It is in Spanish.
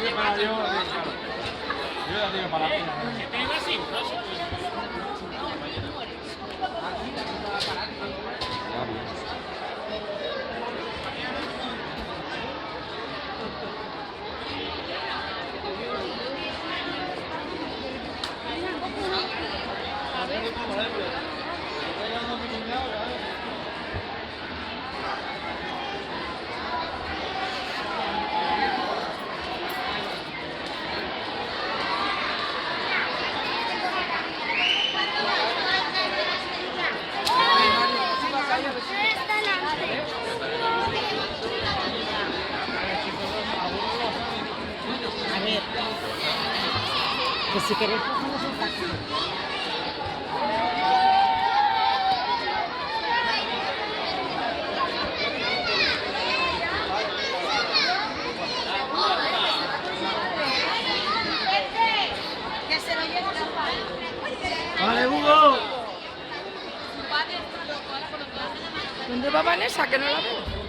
A ver, que si queréis cogemos un taxi. ¡Vale, Hugo! ¿Dónde va Vanessa? Que no la veo.